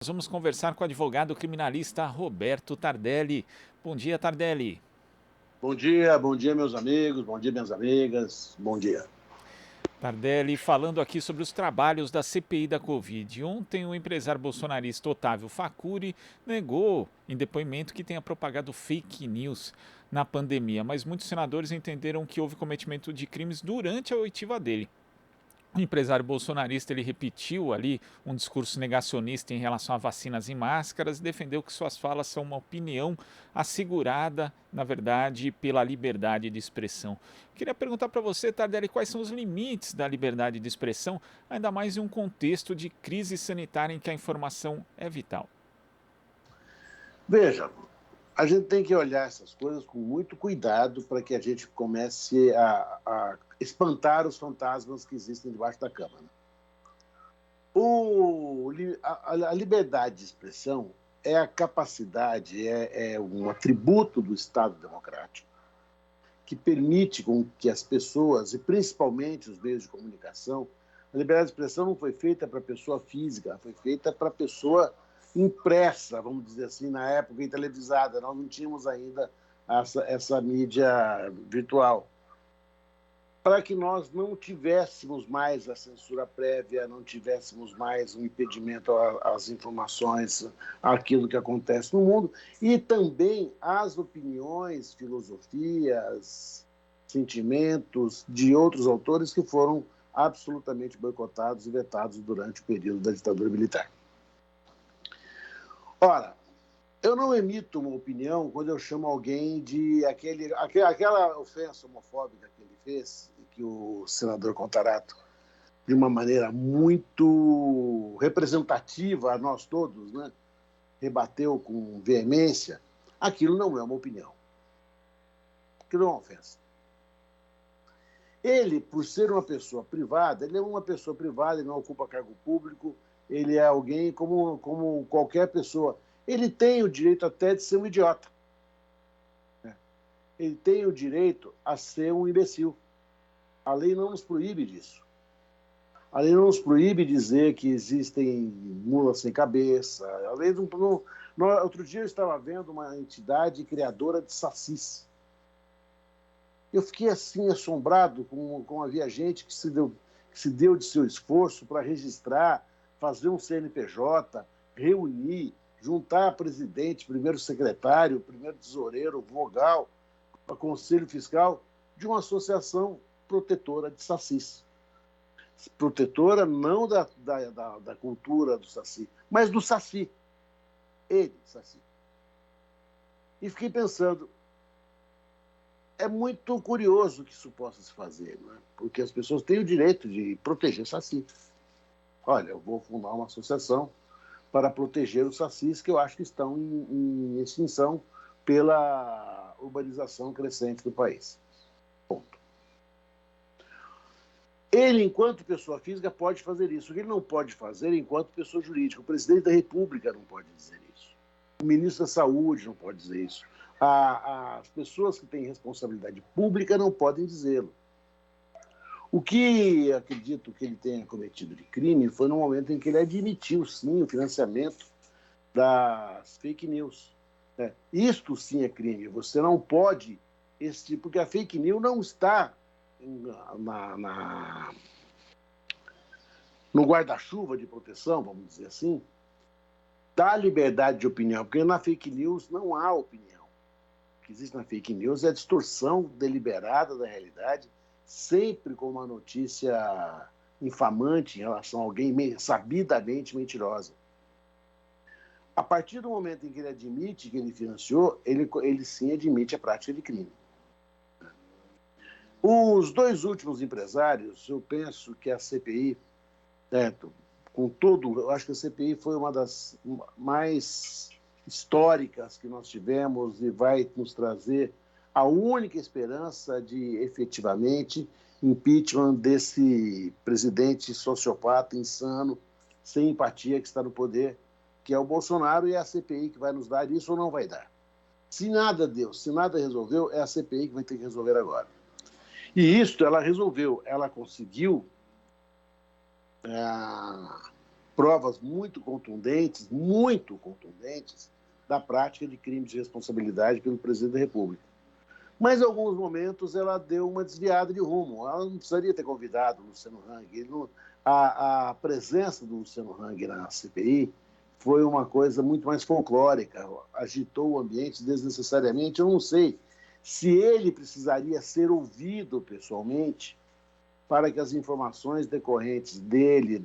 vamos conversar com o advogado criminalista Roberto Tardelli. Bom dia, Tardelli. Bom dia, meus amigos, bom dia, minhas amigas, bom dia. Tardelli falando aqui sobre os trabalhos da CPI da Covid. Ontem, o empresário bolsonarista Otávio Facuri negou em depoimento que tenha propagado fake news na pandemia, mas muitos senadores entenderam que houve cometimento de crimes durante a oitiva dele. O empresário bolsonarista ele repetiu ali um discurso negacionista em relação a vacinas e máscaras e defendeu que suas falas são uma opinião assegurada, na verdade, pela liberdade de expressão. Queria perguntar para você, Tardelli, quais são os limites da liberdade de expressão, ainda mais em um contexto de crise sanitária em que a informação é vital. Veja, a gente tem que olhar essas coisas com muito cuidado para que a gente comece a espantar os fantasmas que existem debaixo da cama. Né? A liberdade de expressão é a capacidade, é um atributo do Estado democrático que permite com que as pessoas, e principalmente os meios de comunicação, a liberdade de expressão não foi feita para a pessoa física, foi feita para a pessoa impressa, vamos dizer assim, na época, e televisada. Nós não tínhamos ainda essa mídia virtual. Para que nós não tivéssemos mais a censura prévia, não tivéssemos mais um impedimento às informações, àquilo que acontece no mundo, e também às opiniões, filosofias, sentimentos de outros autores que foram absolutamente boicotados e vetados durante o período da ditadura militar. Ora, eu não emito uma opinião quando eu chamo alguém de aquela ofensa homofóbica que ele fez, e que o senador Contarato, de uma maneira muito representativa a nós todos, né, rebateu com veemência. Aquilo não é uma opinião. Aquilo é uma ofensa. Ele, por ser uma pessoa privada, ele é uma pessoa privada, ele não ocupa cargo público, ele é alguém como qualquer pessoa. Ele tem o direito até de ser um idiota. Ele tem o direito a ser um imbecil. A lei não nos proíbe disso. A lei não nos proíbe dizer que existem mulas sem cabeça. A lei não... Outro dia eu estava vendo uma entidade criadora de sacis. Eu fiquei assim assombrado com havia gente que se deu de seu esforço para registrar, fazer um CNPJ, reunir, juntar presidente, primeiro secretário, primeiro tesoureiro, vogal, conselho fiscal de uma associação protetora de sacis. Protetora não da cultura do saci, mas do saci. Ele, saci. E fiquei pensando, é muito curioso que isso possa se fazer, né? Porque as pessoas têm o direito de proteger saci. Olha, eu vou fundar uma associação para proteger os sacis que eu acho que estão em extinção pela urbanização crescente do país. Ponto. Ele, enquanto pessoa física, pode fazer isso. O que ele não pode fazer enquanto pessoa jurídica. O presidente da República não pode dizer isso. O ministro da Saúde não pode dizer isso. As pessoas que têm responsabilidade pública não podem dizê-lo. O que acredito que ele tenha cometido de crime foi no momento em que ele admitiu, sim, o financiamento das fake news. Isto sim é crime. Você não pode, porque a fake news não está no guarda-chuva de proteção, vamos dizer assim, da liberdade de opinião, porque na fake news não há opinião. O que existe na fake news é a distorção deliberada da realidade, sempre com uma notícia infamante em relação a alguém sabidamente mentirosa. A partir do momento em que ele admite que ele financiou, ele sim admite a prática de crime. Os dois últimos empresários, eu penso que a CPI, certo, eu acho que a CPI foi uma das mais históricas que nós tivemos e vai nos trazer a única esperança de, efetivamente, impeachment desse presidente sociopata, insano, sem empatia, que está no poder, que é o Bolsonaro, e é a CPI que vai nos dar isso ou não vai dar. Se nada deu, se nada resolveu, é a CPI que vai ter que resolver agora. E isso ela resolveu, ela conseguiu provas muito contundentes, da prática de crimes de responsabilidade pelo presidente da República. Mas, em alguns momentos, ela deu uma desviada de rumo. Ela não precisaria ter convidado o Luciano Hang. A presença do Luciano Hang na CPI foi uma coisa muito mais folclórica, agitou o ambiente desnecessariamente. Eu não sei se ele precisaria ser ouvido pessoalmente para que as informações decorrentes dele,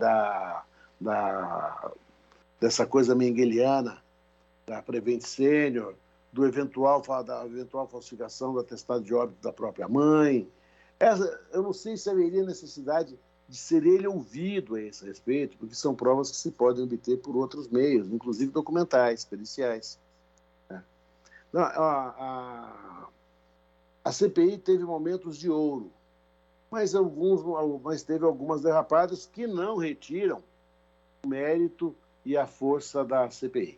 dessa coisa mengeliana, da Prevent Senior, da eventual falsificação do atestado de óbito da própria mãe. Eu não sei se haveria necessidade de ser ele ouvido a esse respeito, porque são provas que se podem obter por outros meios, inclusive documentais, periciais. A CPI teve momentos de ouro, mas teve algumas derrapadas que não retiram o mérito e a força da CPI.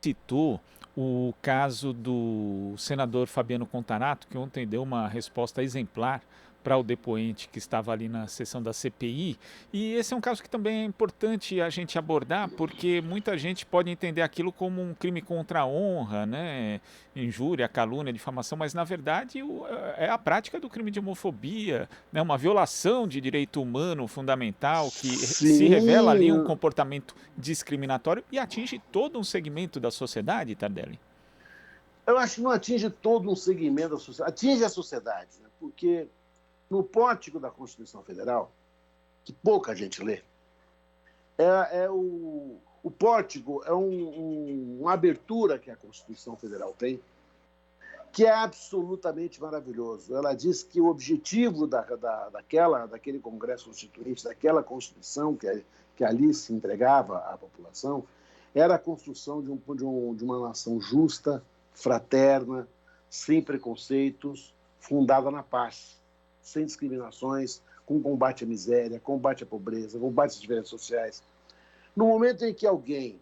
Citou o caso do senador Fabiano Contarato, que ontem deu uma resposta exemplar para o depoente que estava ali na sessão da CPI. E esse é um caso que também é importante a gente abordar, porque muita gente pode entender aquilo como um crime contra a honra, né? Injúria, calúnia, difamação, mas na verdade é a prática do crime de homofobia, né? Uma violação de direito humano fundamental que se revela ali um comportamento discriminatório e atinge todo um segmento da sociedade, Tardelli. Eu acho que não atinge todo um segmento da sociedade, atinge a sociedade, né? Porque no pórtico da Constituição Federal, que pouca gente lê, o pórtico é uma abertura que a Constituição Federal tem, que é absolutamente maravilhoso. Ela diz que o objetivo daquele Congresso Constituinte, daquela Constituição que ali se entregava à população, era a construção de uma nação justa, fraterna, sem preconceitos, fundada na paz, sem discriminações, com combate à miséria, combate à pobreza, combate às diferenças sociais. No momento em que alguém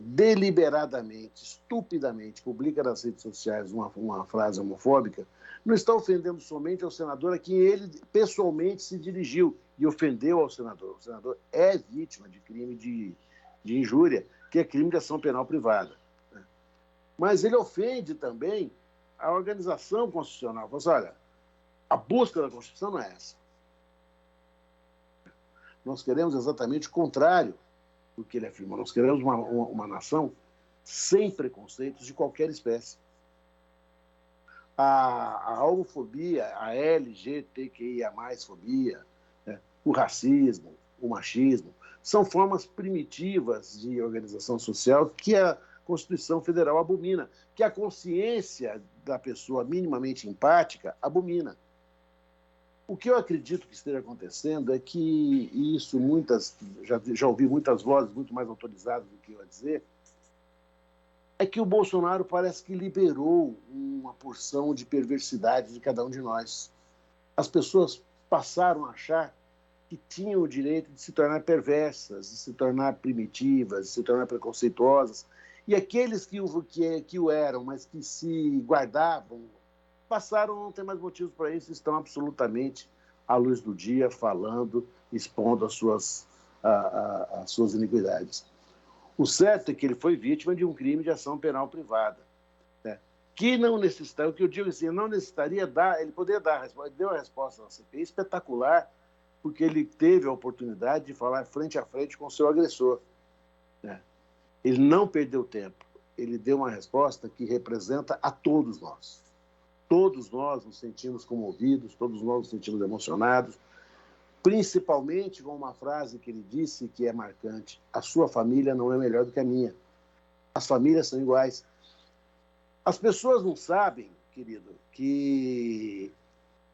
deliberadamente, estupidamente, publica nas redes sociais uma frase homofóbica, não está ofendendo somente ao senador a quem ele pessoalmente se dirigiu e ofendeu ao senador. O senador é vítima de crime de injúria, que é crime de ação penal privada. Mas ele ofende também a organização constitucional. Fala assim, olha, a busca da Constituição não é essa. Nós queremos exatamente o contrário do que ele afirma. Nós queremos uma nação sem preconceitos de qualquer espécie. A homofobia, a LGBTQIA+fobia, né, o racismo, o machismo, são formas primitivas de organização social que a Constituição Federal abomina, que a consciência da pessoa minimamente empática abomina. O que eu acredito que esteja acontecendo é que isso, já ouvi muitas vozes muito mais autorizadas do que eu a dizer, é que o Bolsonaro parece que liberou uma porção de perversidade de cada um de nós. As pessoas passaram a achar que tinham o direito de se tornar perversas, de se tornar primitivas, de se tornar preconceituosas. E aqueles que o eram, mas que se guardavam, passaram a não ter mais motivos para isso, estão absolutamente à luz do dia, falando, expondo as suas iniquidades. O certo é que ele foi vítima de um crime de ação penal privada, né? Que não necessitaria, o que eu digo assim, não necessitaria ele poderia dar a resposta, ele deu a resposta na CPI espetacular, porque ele teve a oportunidade de falar frente a frente com o seu agressor, né? Ele não perdeu tempo, ele deu uma resposta que representa a todos nós. Todos nós nos sentimos comovidos, todos nós nos sentimos emocionados, principalmente com uma frase que ele disse que é marcante: a sua família não é melhor do que a minha. As famílias são iguais. As pessoas não sabem, querido, que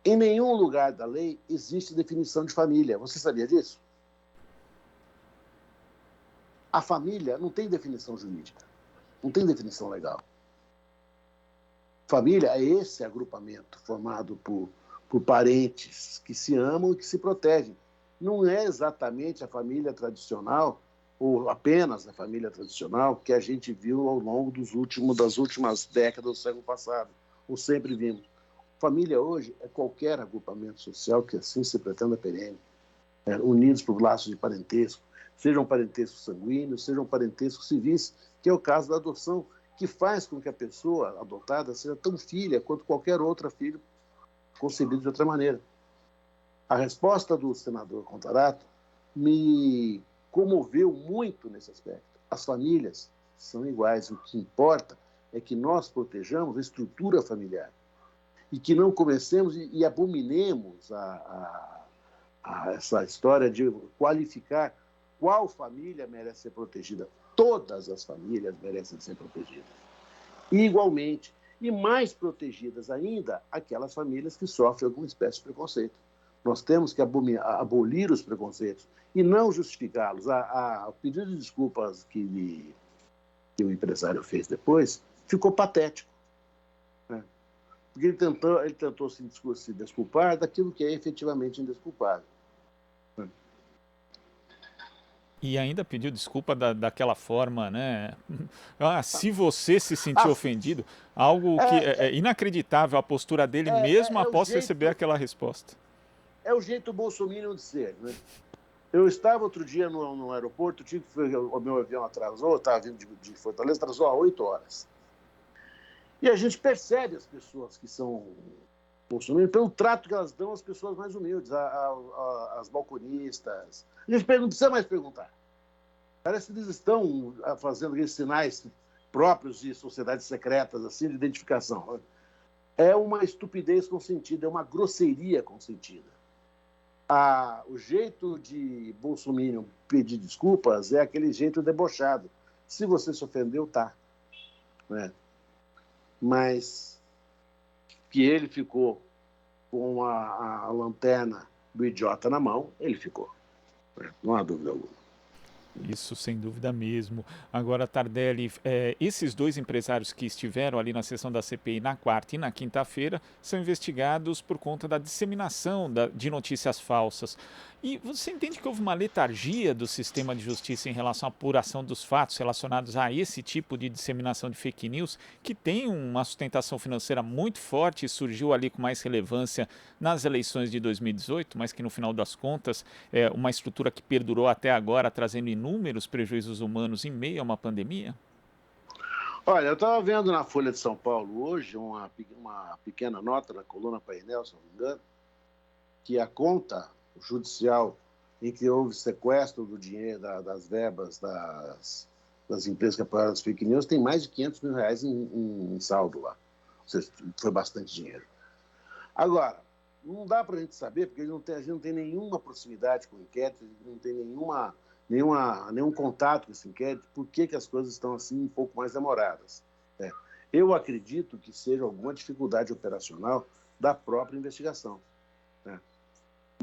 em nenhum lugar da lei existe definição de família. Você sabia disso? A família não tem definição jurídica, não tem definição legal. Família é esse agrupamento formado por parentes que se amam e que se protegem. Não é exatamente a família tradicional, ou apenas a família tradicional, que a gente viu ao longo das últimas décadas do século passado, ou sempre vimos. Família hoje é qualquer agrupamento social que assim se pretenda perene. unidos por laços de parentesco, sejam parentescos sanguíneos, sejam parentescos civis, que é o caso da adoção, que faz com que a pessoa adotada seja tão filha quanto qualquer outra filho concebido de outra maneira. A resposta do senador Contarato me comoveu muito nesse aspecto. As famílias são iguais, o que importa é que nós protejamos a estrutura familiar e que não comecemos e abominemos essa história de qualificar qual família merece ser protegida. Todas as famílias merecem ser protegidas. E, igualmente, e mais protegidas ainda, aquelas famílias que sofrem alguma espécie de preconceito. Nós temos que abolir os preconceitos e não justificá-los. O pedido de desculpas que o empresário fez depois ficou patético, né? Porque ele tentou se desculpar daquilo que é efetivamente indesculpável. E ainda pediu desculpa daquela forma, né? Se você se sentiu ofendido, algo que é inacreditável a postura dele mesmo após receber aquela resposta. É o jeito bolsominion de ser, né? Eu estava outro dia no aeroporto, o meu avião atrasou, eu estava vindo de Fortaleza, atrasou há 8 horas. E a gente percebe as pessoas que são bolsominion pelo trato que elas dão às pessoas mais humildes, às balconistas. A gente não precisa mais perguntar. Parece que eles estão fazendo aqueles sinais próprios de sociedades secretas, assim, de identificação. É uma estupidez consentida, é uma grosseria consentida. O jeito de bolsominion pedir desculpas é aquele jeito debochado. Se você se ofendeu, tá. Né? Mas que ele ficou com a lanterna do idiota na mão, ele ficou. Não há dúvida alguma. Isso, sem dúvida mesmo. Agora, Tardelli, esses dois empresários que estiveram ali na sessão da CPI na quarta e na quinta-feira são investigados por conta da disseminação de notícias falsas. E você entende que houve uma letargia do sistema de justiça em relação à apuração dos fatos relacionados a esse tipo de disseminação de fake news, que tem uma sustentação financeira muito forte e surgiu ali com mais relevância nas eleições de 2018, mas que no final das contas é uma estrutura que perdurou até agora, trazendo inúmeros prejuízos humanos em meio a uma pandemia? Olha, eu estava vendo na Folha de São Paulo hoje uma pequena nota na coluna Painel, se não me engano, que a conta judicial em que houve sequestro do dinheiro, das verbas das empresas que apoiaram as fake news, tem mais de R$500 mil em saldo lá. Ou seja, foi bastante dinheiro. Agora, não dá para a gente saber, porque a gente não tem nenhuma proximidade com o inquérito, a gente não tem nenhum contato com esse inquérito, por que as coisas estão assim um pouco mais demoradas. Eu acredito que seja alguma dificuldade operacional da própria investigação.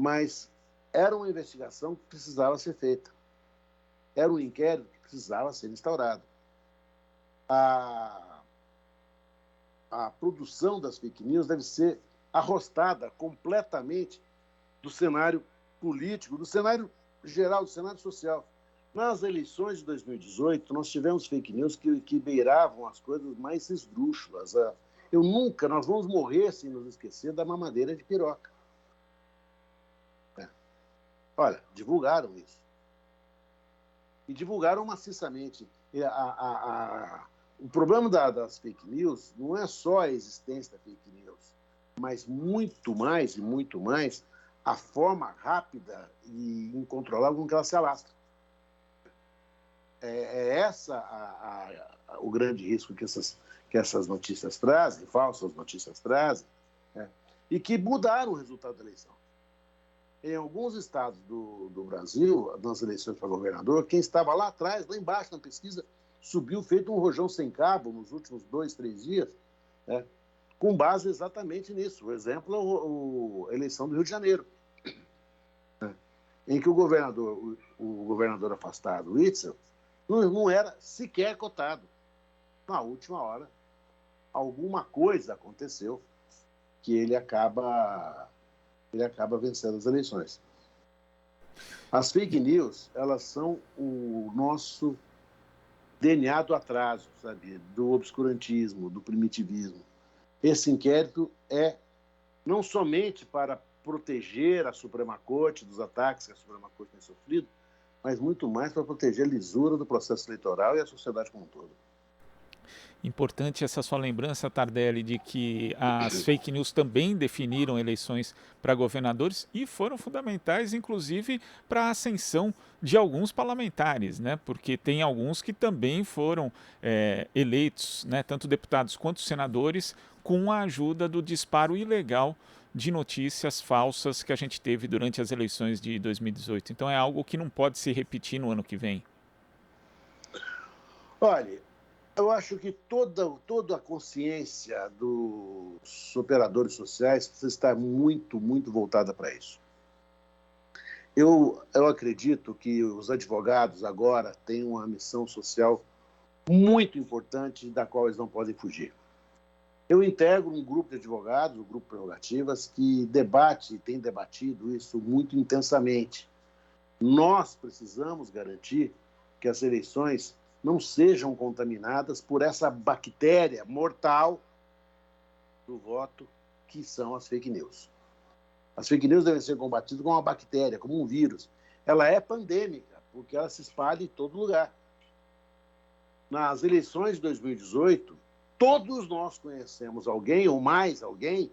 Mas era uma investigação que precisava ser feita. Era um inquérito que precisava ser instaurado. A produção das fake news deve ser arrostada completamente do cenário político, do cenário geral, do cenário social. Nas eleições de 2018, nós tivemos fake news que beiravam as coisas mais esdrúxulas. Nós vamos morrer sem nos esquecer da mamadeira de piroca. Olha, divulgaram isso. E divulgaram maciçamente. O problema das fake news não é só a existência da fake news, mas muito mais a forma rápida e incontrolável com que ela se alastra. O grande risco que essas notícias trazem, falsas notícias trazem, e que mudaram o resultado da eleição. Em alguns estados do Brasil, nas eleições para governador, quem estava lá atrás, lá embaixo na pesquisa, subiu feito um rojão sem cabo nos últimos 2, 3 dias, com base exatamente nisso. O exemplo é a eleição do Rio de Janeiro, em que o governador afastado, o Witzel, não era sequer cotado. Na última hora, alguma coisa aconteceu que ele acaba vencendo as eleições. As fake news, elas são o nosso DNA do atraso, sabe? Do obscurantismo, do primitivismo. Esse inquérito é não somente para proteger a Suprema Corte dos ataques que a Suprema Corte tem sofrido, mas muito mais para proteger a lisura do processo eleitoral e a sociedade como um todo. Importante essa sua lembrança, Tardelli, de que as fake news também definiram eleições para governadores e foram fundamentais, inclusive, para a ascensão de alguns parlamentares, né? Porque tem alguns que também foram eleitos, né? Tanto deputados quanto senadores, com a ajuda do disparo ilegal de notícias falsas que a gente teve durante as eleições de 2018. Então é algo que não pode se repetir no ano que vem. Olha, eu acho que toda a consciência dos operadores sociais precisa estar muito, muito voltada para isso. Eu acredito que os advogados agora têm uma missão social muito importante da qual eles não podem fugir. Eu integro um grupo de advogados, o Grupo Prerrogativas, que tem debatido isso muito intensamente. Nós precisamos garantir que as eleições não sejam contaminadas por essa bactéria mortal do voto, que são as fake news. As fake news devem ser combatidas como uma bactéria, como um vírus. Ela é pandêmica, porque ela se espalha em todo lugar. Nas eleições de 2018, todos nós conhecemos alguém, ou mais alguém,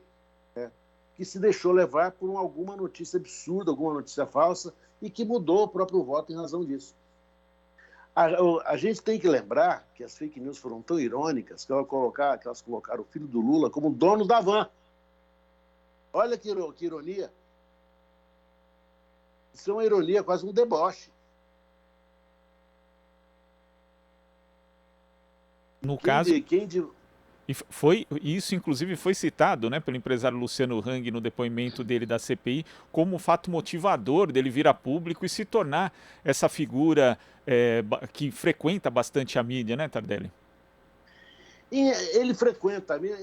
que se deixou levar por alguma notícia absurda, alguma notícia falsa, e que mudou o próprio voto em razão disso. A gente tem que lembrar que as fake news foram tão irônicas que elas colocaram o filho do Lula como dono da van. Olha que ironia. Isso é uma ironia, quase um deboche. No caso, isso inclusive foi citado, né, pelo empresário Luciano Hang no depoimento dele da CPI como fato motivador dele vir a público e se tornar essa figura que frequenta bastante a mídia, né, Tardelli? Ele frequenta a mídia.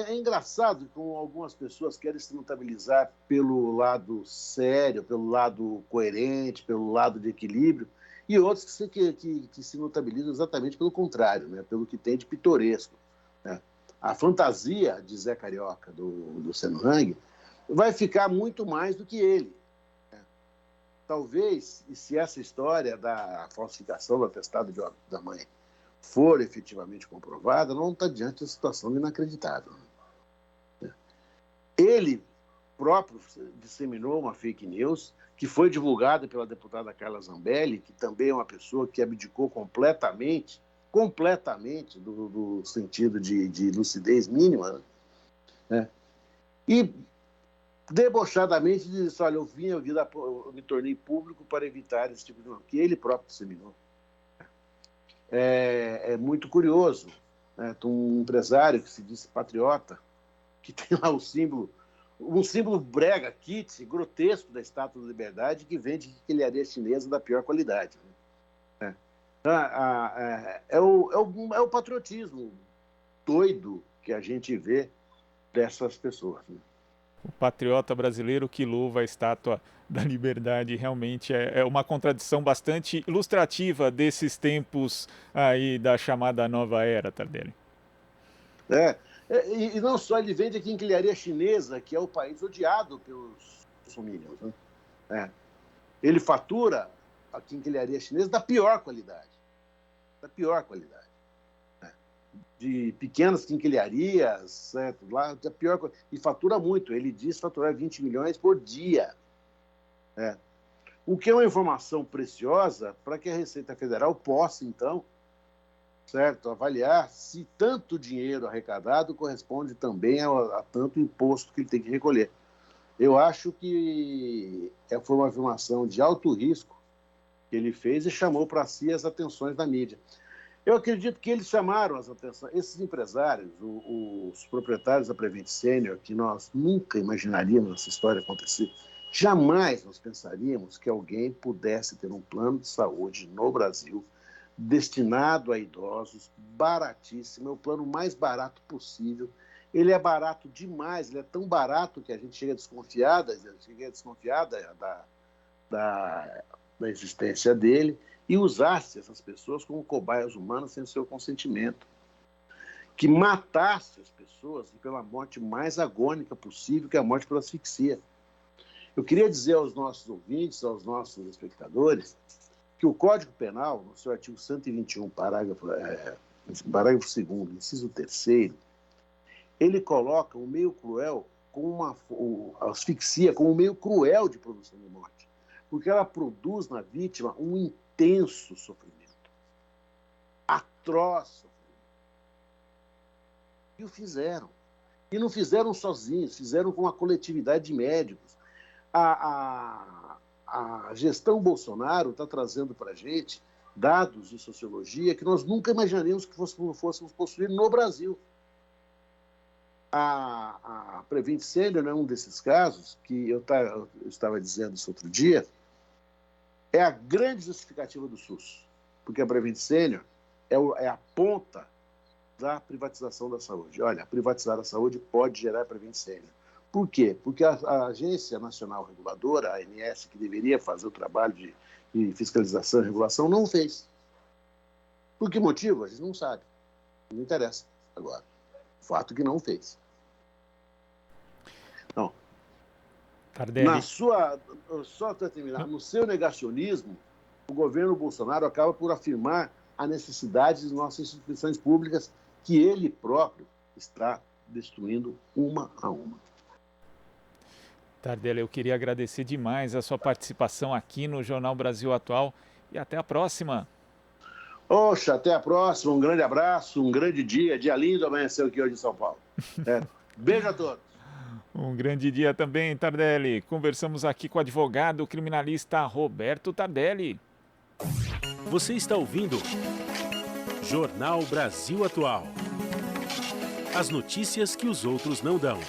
É engraçado como algumas pessoas querem se notabilizar pelo lado sério, pelo lado coerente, pelo lado de equilíbrio, e outros que se notabilizam exatamente pelo contrário, né, pelo que tem de pitoresco. Né? A fantasia de Zé Carioca, do Luciano Hang, vai ficar muito mais do que ele. Né? Talvez, e se essa história da falsificação do atestado de óbito da mãe for efetivamente comprovada, não está diante de situação inacreditável. Né? Ele próprio disseminou uma fake news que foi divulgada pela deputada Carla Zambelli, que também é uma pessoa que abdicou completamente do sentido de lucidez mínima, né? E debochadamente disse, olha, eu me tornei público para evitar esse tipo de coisa, que ele próprio disseminou. É muito curioso, né? Um empresário que se disse patriota, que tem lá um símbolo brega, kit, grotesco da Estátua da Liberdade, que vende quinquilharia chinesa da pior qualidade. Né? É o patriotismo doido que a gente vê dessas pessoas. Né? O patriota brasileiro que louva a Estátua da Liberdade realmente é uma contradição bastante ilustrativa desses tempos aí da chamada nova era, Tardelli. E não só, ele vende a quinquilharia chinesa, que é o país odiado pelos bolsominions. Né? Ele fatura a quinquilharia chinesa da pior qualidade. Né? De pequenas quinquilharias, certo? Lá, da pior, e fatura muito. Ele diz faturar 20 milhões por dia. Né? O que é uma informação preciosa para que a Receita Federal possa, então, certo, avaliar se tanto dinheiro arrecadado corresponde também a tanto imposto que ele tem que recolher. Eu acho que foi uma afirmação de alto risco que ele fez e chamou para si as atenções da mídia. Eu acredito que eles chamaram as atenções, esses empresários, os proprietários da Prevent Senior, que nós nunca imaginaríamos essa história acontecer, jamais nós pensaríamos que alguém pudesse ter um plano de saúde no Brasil destinado a idosos, baratíssimo, é o plano mais barato possível. Ele é barato demais, ele é tão barato que a gente chega a desconfiar da existência dele e usasse essas pessoas como cobaias humanas sem o seu consentimento. Que matasse as pessoas pela morte mais agônica possível, que é a morte por asfixia. Eu queria dizer aos nossos ouvintes, aos nossos espectadores, que o Código Penal, no seu artigo 121, parágrafo 2º, inciso 3º, ele coloca o meio cruel a asfixia como um meio cruel de produção de morte, porque ela produz na vítima um intenso sofrimento, atroz sofrimento. E o fizeram. E não fizeram sozinhos, fizeram com a coletividade de médicos. A gestão Bolsonaro está trazendo para a gente dados de sociologia que nós nunca imaginaremos que fôssemos possuir no Brasil. A Prevent Senior é um desses casos, que eu estava dizendo isso outro dia, é a grande justificativa do SUS, porque a Prevent Senior é a ponta da privatização da saúde. Olha, privatizar a saúde pode gerar Prevent Senior. Por quê? Porque a Agência Nacional Reguladora, a ANS, que deveria fazer o trabalho de fiscalização e regulação, não fez. Por que motivo? A gente não sabe. Não interessa agora. Fato que não fez. Não. Tardelli. Só para terminar, no seu negacionismo, o governo Bolsonaro acaba por afirmar a necessidade de nossas instituições públicas que ele próprio está destruindo uma a uma. Tardelli, eu queria agradecer demais a sua participação aqui no Jornal Brasil Atual e até a próxima. Oxa, até a próxima, um grande abraço, um grande dia lindo amanheceu aqui hoje em São Paulo. Beijo a todos. Um grande dia também, Tardelli. Conversamos aqui com o advogado criminalista Roberto Tardelli. Você está ouvindo Jornal Brasil Atual. As notícias que os outros não dão.